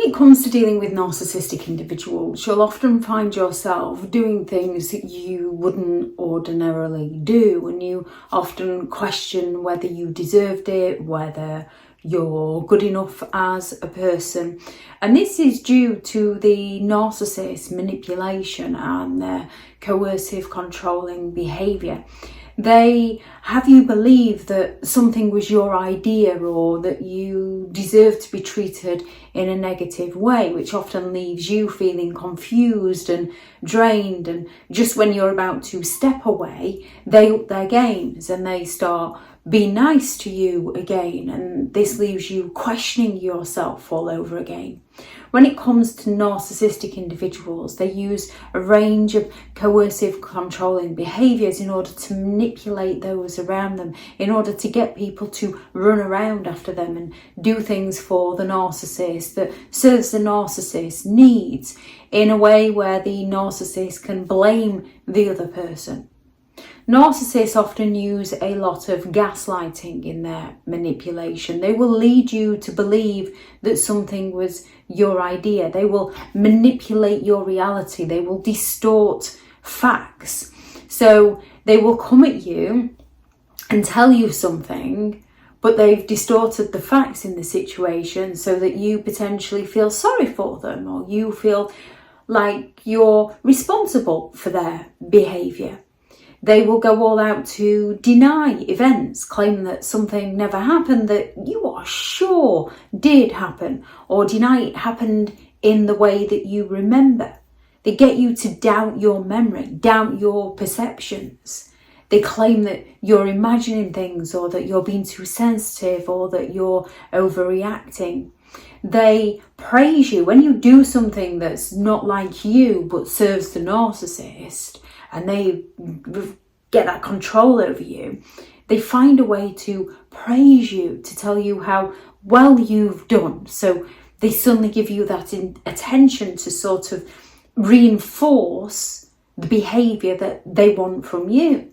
it comes to dealing with narcissistic individuals, you'll often find yourself doing things that you wouldn't ordinarily do, and you often question whether you deserved it, whether you're good enough as a person. And this is due to the narcissist manipulation and their coercive controlling behaviour. They have you believe that something was your idea, or that you deserve to be treated in a negative way, which often leaves you feeling confused and drained. And just when you're about to step away, they up their games and they start being nice to you again. And this leaves you questioning yourself all over again. When it comes to narcissistic individuals, they use a range of coercive controlling behaviours in order to manipulate those around them, in order to get people to run around after them and do things for the narcissist that serves the narcissist's needs, in a way where the narcissist can blame the other person. Narcissists often use a lot of gaslighting in their manipulation. They will lead you to believe that something was your idea. They will manipulate your reality. They will distort facts. So they will come at you and tell you something, but they've distorted the facts in the situation so that you potentially feel sorry for them, or you feel like you're responsible for their behaviour. They will go all out to deny events, claim that something never happened that you are sure did happen, or deny it happened in the way that you remember. They get you to doubt your memory, doubt your perceptions. They claim that you're imagining things, or that you're being too sensitive, or that you're overreacting. They praise you when you do something that's not like you but serves the narcissist, and they get that control over you. They find a way to praise you, to tell you how well you've done. So they suddenly give you that attention to sort of reinforce the behaviour that they want from you.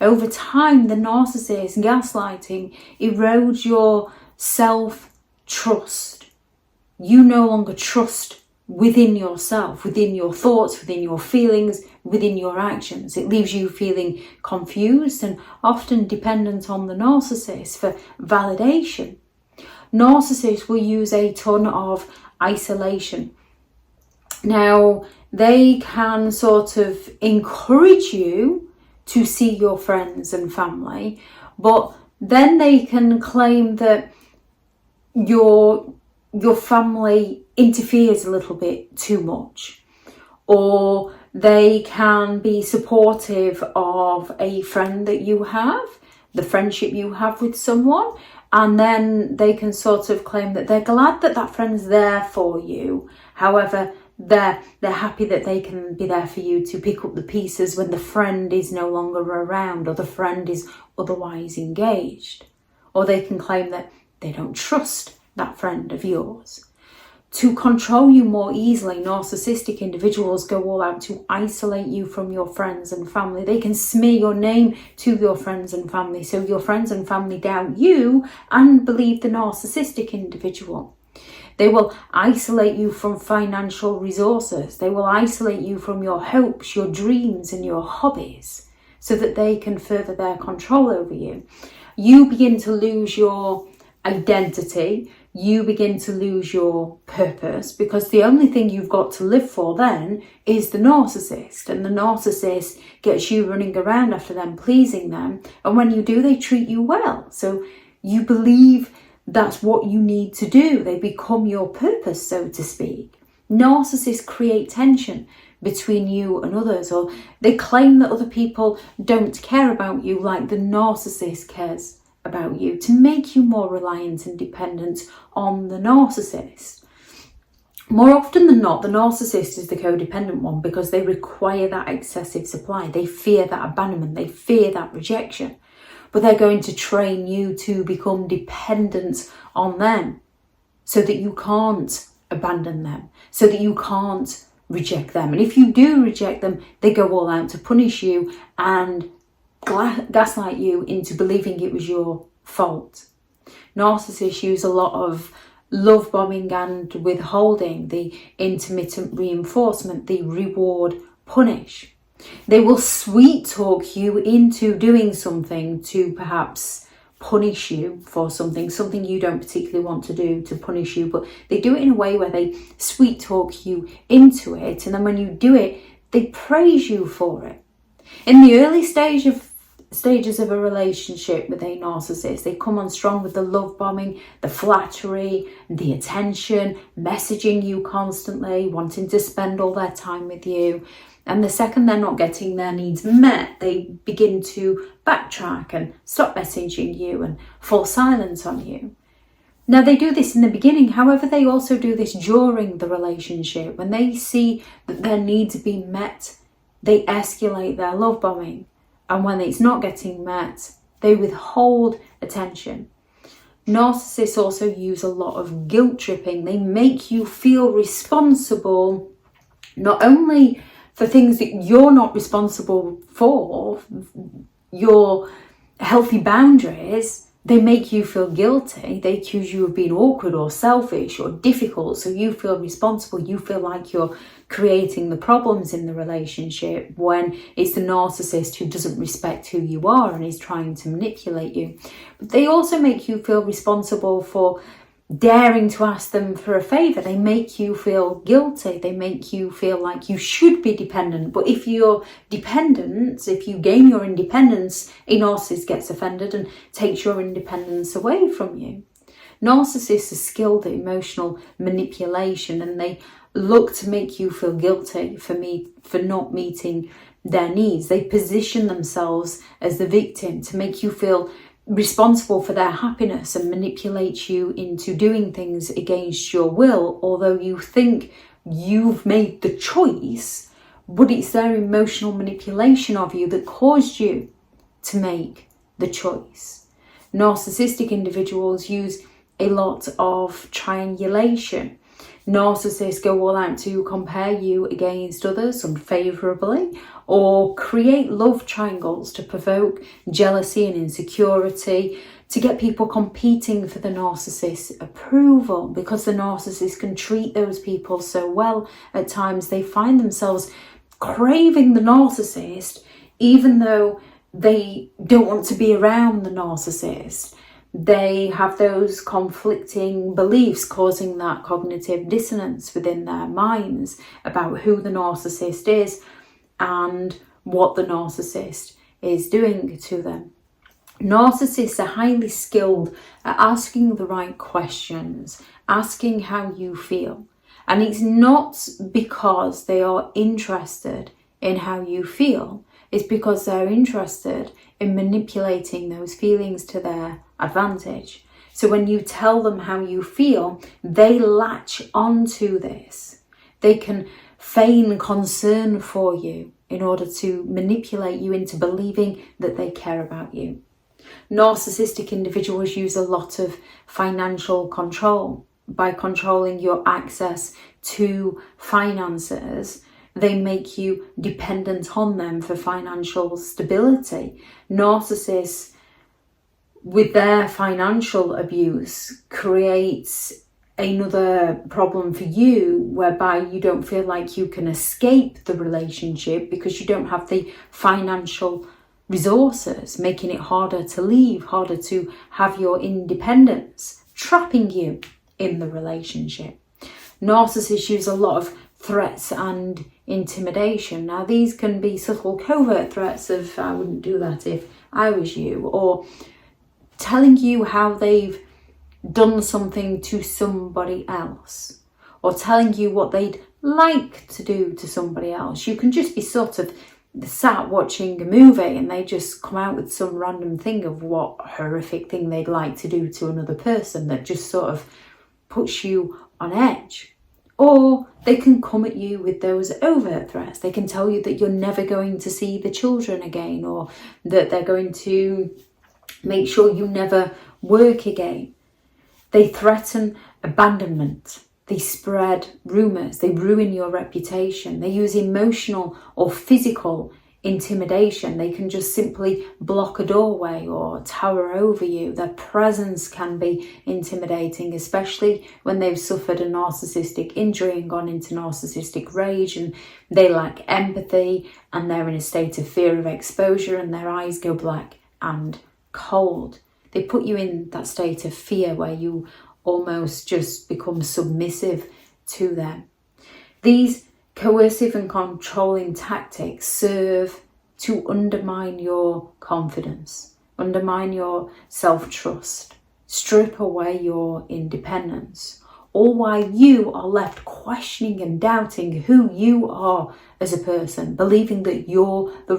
Over time, the narcissist gaslighting erodes your self-trust. You no longer trust within yourself, within your thoughts, within your feelings, within your actions. It leaves you feeling confused and often dependent on the narcissist for validation. Narcissists will use a ton of isolation. Now, they can sort of encourage you to see your friends and family, but then they can claim that your family interferes a little bit too much, or they can be supportive of a friend that you have, the friendship you have with someone, and then they can sort of claim that they're glad that that friend's there for you. However, they're happy that they can be there for you to pick up the pieces when the friend is no longer around, or the friend is otherwise engaged. Or they can claim that they don't trust that friend of yours. To control you more easily, narcissistic individuals go all out to isolate you from your friends and family. They can smear your name to your friends and family, so your friends and family doubt you and believe the narcissistic individual. They will isolate you from financial resources. They will isolate you from your hopes, your dreams, and your hobbies, so that they can further their control over you. You begin to lose your identity. You begin to lose your purpose, because the only thing you've got to live for then is the narcissist, and the narcissist gets you running around after them, pleasing them, and when you do, they treat you well. So you believe that's what you need to do. They become your purpose, so to speak. Narcissists create tension between you and others, or they claim that other people don't care about you like the narcissist cares about you, to make you more reliant and dependent on the narcissist. More often than not, the narcissist is the codependent one, because they require that excessive supply. They fear that abandonment. They fear that rejection. But they're going to train you to become dependent on them, so that you can't abandon them, so that you can't reject them. And if you do reject them, they go all out to punish you and gaslight you into believing it was your fault. Narcissists use a lot of love bombing and withholding, the intermittent reinforcement, the reward punish. They will sweet talk you into doing something to perhaps punish you for something you don't particularly want to do, to punish you, but they do it in a way where they sweet talk you into it, and then when you do it, they praise you for it. In the early stages of a relationship with a narcissist, they come on strong with the love bombing, the flattery, the attention, messaging you constantly, wanting to spend all their time with you. And the second they're not getting their needs met, they begin to backtrack and stop messaging you and fall silent on you. Now, they do this in the beginning, however, they also do this during the relationship. When they see that their needs are being met, they escalate their love bombing. And when it's not getting met, they withhold attention. Narcissists also use a lot of guilt tripping. They make you feel responsible, not only for things that you're not responsible for, your healthy boundaries. They make you feel guilty. They accuse you of being awkward or selfish or difficult, so you feel responsible. You feel like you're creating the problems in the relationship, when it's the narcissist who doesn't respect who you are and is trying to manipulate you. But they also make you feel responsible for daring to ask them for a favour. They make you feel guilty. They make you feel like you should be dependent. But if you're dependent, if you gain your independence, a narcissist gets offended and takes your independence away from you. Narcissists are skilled at emotional manipulation, and they look to make you feel guilty for not meeting their needs. They position themselves as the victim to make you feel responsible for their happiness and manipulate you into doing things against your will, although you think you've made the choice, but it's their emotional manipulation of you that caused you to make the choice. Narcissistic individuals use a lot of triangulation. Narcissists go all out to compare you against others unfavourably, or create love triangles to provoke jealousy and insecurity, to get people competing for the narcissist's approval. Because the narcissist can treat those people so well, at times they find themselves craving the narcissist, even though they don't want to be around the narcissist. They have those conflicting beliefs, causing that cognitive dissonance within their minds about who the narcissist is and what the narcissist is doing to them. Narcissists are highly skilled at asking the right questions, asking how you feel. And it's not because they are interested in how you feel. It's because they're interested in manipulating those feelings to their advantage. So when you tell them how you feel, they latch onto this. They can feign concern for you in order to manipulate you into believing that they care about you. Narcissistic individuals use a lot of financial control. By controlling your access to finances, they make you dependent on them for financial stability. Narcissists, with their financial abuse, creates another problem for you, whereby you don't feel like you can escape the relationship because you don't have the financial resources, making it harder to leave, harder to have your independence, trapping you in the relationship. Narcissists use a lot of threats and intimidation. Now, these can be subtle covert threats of "I wouldn't do that if I was you," or telling you how they've done something to somebody else, or telling you what they'd like to do to somebody else. You can just be sort of sat watching a movie and they just come out with some random thing of what horrific thing they'd like to do to another person that just sort of puts you on edge. Or they can come at you with those overt threats. They can tell you that you're never going to see the children again, or that they're going to make sure you never work again. They threaten abandonment. They spread rumours. They ruin your reputation. They use emotional or physical intimidation. They can just simply block a doorway or tower over you. Their presence can be intimidating, especially when they've suffered a narcissistic injury and gone into narcissistic rage, and they lack empathy and they're in a state of fear of exposure and their eyes go black and cold. They put you in that state of fear where you almost just become submissive to them. These coercive and controlling tactics serve to undermine your confidence, undermine your self-trust, strip away your independence, all while you are left questioning and doubting who you are as a person, believing that you're the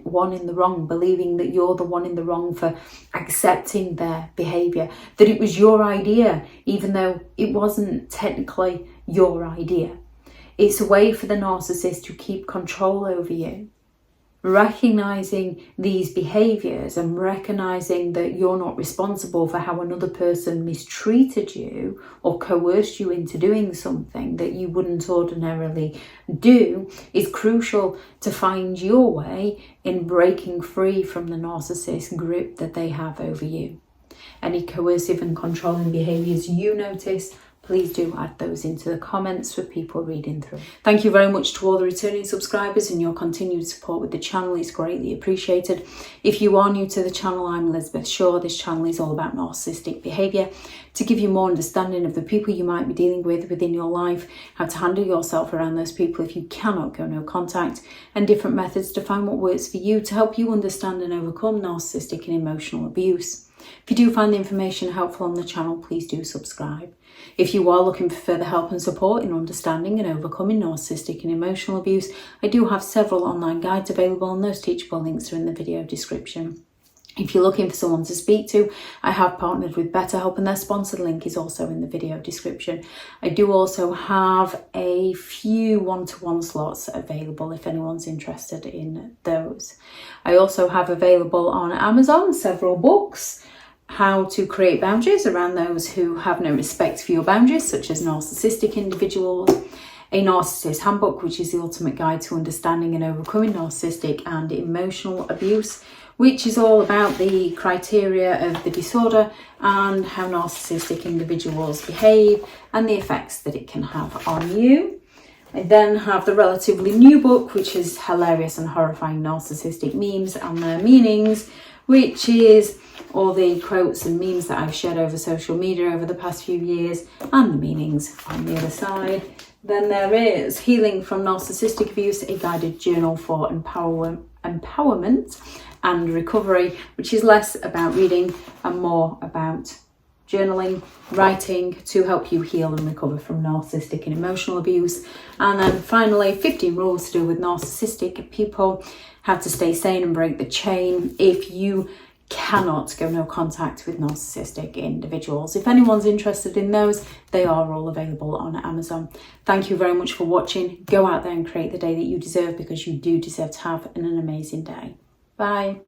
one in the wrong, believing that you're the one in the wrong for accepting their behaviour, that it was your idea, even though it wasn't technically your idea. It's a way for the narcissist to keep control over you. Recognizing these behaviours and recognizing that you're not responsible for how another person mistreated you or coerced you into doing something that you wouldn't ordinarily do is crucial to find your way in breaking free from the narcissist grip that they have over you. Any coercive and controlling behaviours you notice, please do add those into the comments for people reading through. Thank you very much to all the returning subscribers, and your continued support with the channel is greatly appreciated. If you are new to the channel, I'm Elizabeth Shaw. This channel is all about narcissistic behaviour to give you more understanding of the people you might be dealing with within your life, how to handle yourself around those people if you cannot go no contact, and different methods to find what works for you to help you understand and overcome narcissistic and emotional abuse. If you do find the information helpful on the channel, please do subscribe. If you are looking for further help and support in understanding and overcoming narcissistic and emotional abuse, I do have several online guides available, and those teachable links are in the video description. If you're looking for someone to speak to, I have partnered with BetterHelp, and their sponsored link is also in the video description. I do also have a few one-to-one slots available if anyone's interested in those. I also have available on Amazon several books. How to create boundaries around those who have no respect for your boundaries, such as narcissistic individuals. A Narcissist Handbook, which is the ultimate guide to understanding and overcoming narcissistic and emotional abuse, which is all about the criteria of the disorder and how narcissistic individuals behave and the effects that it can have on you. I then have the relatively new book, which is Hilarious and Horrifying Narcissistic Memes and Their Meanings, which is all the quotes and memes that I've shared over social media over the past few years and the meanings on the other side. Then there is Healing from Narcissistic Abuse, a guided journal for empowerment and recovery, which is less about reading and more about journaling, writing to help you heal and recover from narcissistic and emotional abuse. And then finally, 15 rules to do with narcissistic people, how to stay sane and break the chain if you cannot go no contact with narcissistic individuals. If anyone's interested in those, they are all available on Amazon. Thank you very much for watching. Go out there and create the day that you deserve, because you do deserve to have an amazing day. Bye.